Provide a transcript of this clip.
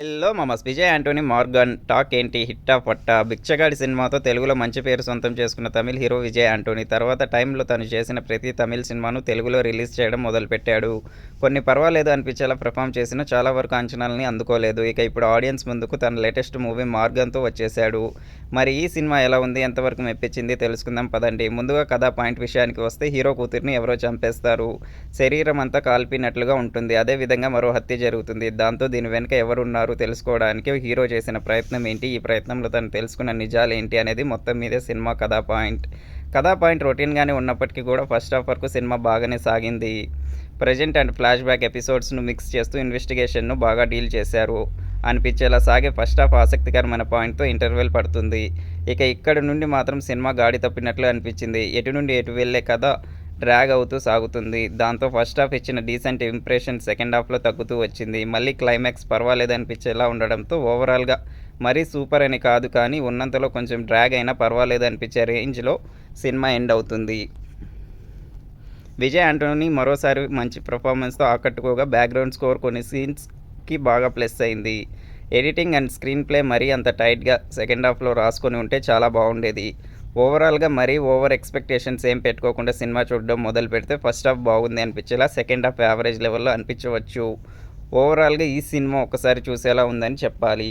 Hello మామస్ Vijay Antony Maargan talk ఏంటి హిట్టా పట్టా బిచ్చగాడి సినిమాతో తెలుగులో మంచి పేరు సొంతం చేసుకున్న తమిళ్ హీరో విజయ్ యాంటోనీ తర్వాత టైంలో తను చేసిన ప్రతి తమిళ్ సినిమాను తెలుగులో రిలీజ్ చేయడం మొదలుపెట్టాడు. కొన్ని పర్వాలేదు అనిపించేలా పెర్ఫామ్ చేసినా చాలా వరకు అంచనాలని అందుకోలేదు. ఇక ఇప్పుడు ఆడియన్స్ ముందుకు తన లేటెస్ట్ మూవీ మార్గాన్తో వచ్చేశాడు. మరి ఈ సినిమా ఎలా ఉంది, ఎంతవరకు మెప్పించింది తెలుసుకుందాం పదండి. ముందుగా కథా పాయింట్ విషయానికి వస్తే హీరో కూతురిని ఎవరో చంపేస్తారు. శరీరం అంతా కాల్పినట్లుగా ఉంటుంది. అదేవిధంగా మరో హత్య జరుగుతుంది. దాంతో దీని వెనుక ఎవరున్నారు తెలుసుకోవడానికి హీరో చేసిన ప్రయత్నం ఏంటి, ఈ ప్రయత్నంలో తను తెలుసుకున్న నిజాలు ఏంటి అనేది మొత్తం మీదే సినిమా కథా పాయింట్ రొటీన్గానే ఉన్నప్పటికీ కూడా ఫస్ట్ హాఫ్ వరకు సినిమా బాగానే సాగింది. ప్రజెంట్ అండ్ ఫ్లాష్ బ్యాక్ ఎపిసోడ్స్ను మిక్స్ చేస్తూ ఇన్వెస్టిగేషన్ను బాగా డీల్ చేశారు అనిపించేలా సాగే ఫస్ట్ హాఫ్ ఆసక్తికరమైన పాయింట్తో ఇంటర్వెల్ పడుతుంది. ఇక ఇక్కడ నుండి మాత్రం సినిమా గాడి తప్పినట్లు అనిపించింది. ఎటు నుండి ఎటు వెళ్ళే కథ డ్రాగ్ అవుతూ సాగుతుంది. దాంతో ఫస్ట్ హాఫ్ ఇచ్చిన డీసెంట్ ఇంప్రెషన్ సెకండ్ హాఫ్లో తగ్గుతూ వచ్చింది. మళ్ళీ క్లైమాక్స్ పర్వాలేదు అనిపించేలా ఉండడంతో ఓవరాల్గా మరీ సూపర్ అని కాదు, కానీ ఉన్నంతలో కొంచెం డ్రాగ్ అయినా పర్వాలేదు అనిపించే రేంజ్లో సినిమా ఎండ్ అవుతుంది. విజయ్ యాంటోనీ మరోసారి మంచి పెర్ఫార్మెన్స్తో ఆకట్టుకోగా బ్యాక్గ్రౌండ్ స్కోర్ కొన్ని సీన్స్కి బాగా ప్లస్ అయింది. ఎడిటింగ్ అండ్ స్క్రీన్ ప్లే మరీ అంత టైట్గా సెకండ్ హాఫ్లో రాసుకొని ఉంటే చాలా బాగుండేది. ఓవరాల్గా మరీ ఓవర్ ఎక్స్పెక్టేషన్స్ ఏం పెట్టుకోకుండా సినిమా చూడడం మొదలు పెడితే ఫస్ట్ హాఫ్ బాగుంది అనిపించేలా, సెకండ్ హాఫ్ యావరేజ్ లెవెల్లో అనిపించవచ్చు. ఓవరాల్గా ఈ సినిమా ఒకసారి చూసేలా ఉందని చెప్పాలి.